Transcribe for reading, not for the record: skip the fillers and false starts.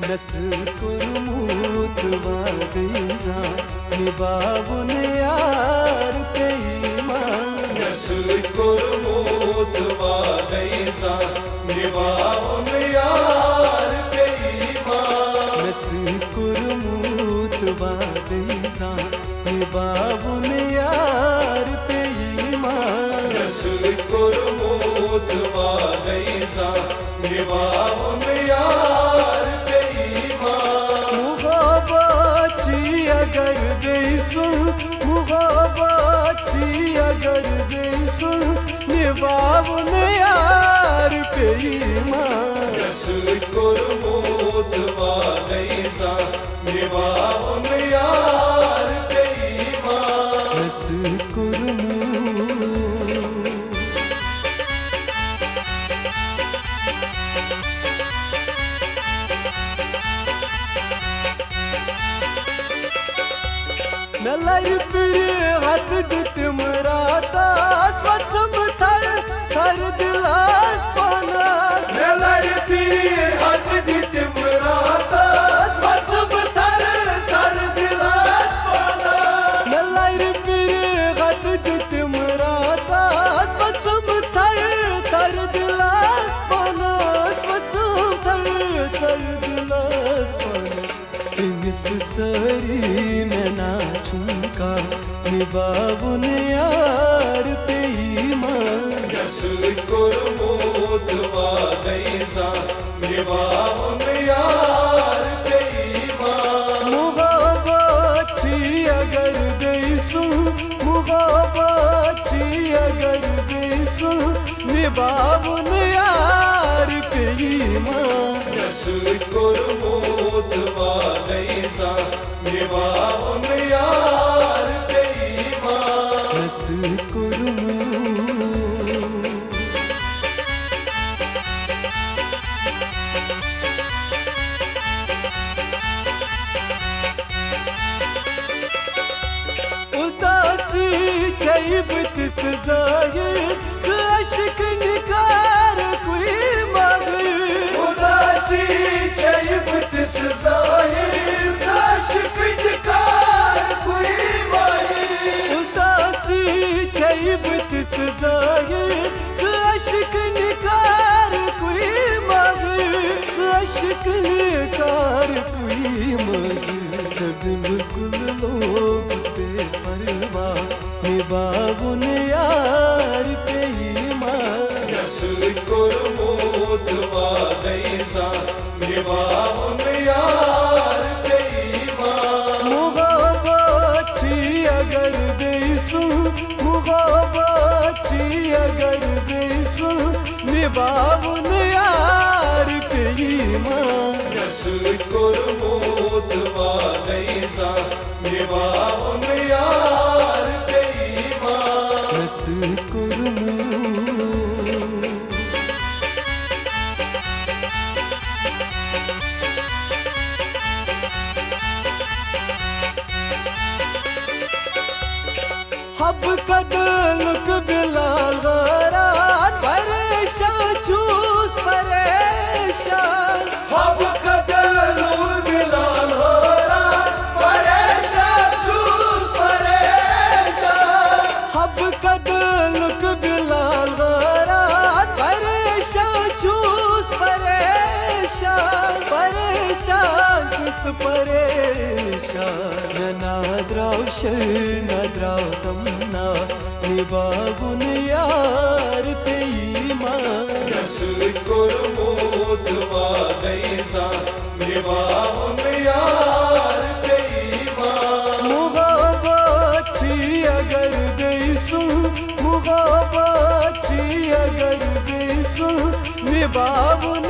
नस कुरमूत वादीजा निबाबुन यार पेईमान नस कुरमूत वादीजा निबाबुन यार पेईमान नस कुरमूत वादीजा निबाबुन यार पेईमान नस कुरमूत वादीजा निबाबुन यार अगर बेसुन निबाबुन यार पेईमान नस कुरमूत वादीजा निबाबुन यार पेईमान नस कुरमूत नलर पिरे हाथ दितमराता स्वच्छम थर थर दिलास पानास नलर पिरे हाथ दितमराता स्वच्छम थर थर दिलास पानास नलर पिरे हाथ दितमराता स्वच्छम थर थर दिलास पानास स्वच्छम थर थर दिलास पानास इस सरी में ना चुमका निबाबुन यार पेईमान नस कुरमूत वादीजा निबाबुन यार पेईमान मुहाबती अगर बेसुन निबाबुन यार पेईमान नस कुरमूत वादीजा निबाबुन यार पेईमान नस कुरमूत उदासी चाहिए तिस ज़ाहिर अश्क निकार कोई मगर उदासी चाहिए तिस ज़ाहिर अश्क निकार कोई मगर उदासी चाहिए तिस ज़ाहिर अश्क निकार कोई मगर अश्क निकार कोई मगर सब बिल्कुल लोग बेपरवाह निबाबुन यार पेईमान नस कुरमूत वादीजा निबाबुन यार पेईमान मुहाबती अगर बेसुन निबाबुन यार पेईमान नस कुरमूत वादीजा निबाबुन यार पेईमान नस कुरमूत हब कदलुक बिलाल गरान परेशान चूस परेशान हब कदलुक बिलाल गरान परेशान चूस परेशान हब कदलुक बिलाल गरान परेशान चूस परेशान परेशान चूस परेशान नाद्राव नाद्राव तमना निबाबुन यार पेईमान नस कुरमूत वादीजा निबाबुन यार पेईमान मुहाबती अगर बेसुन निबाबुन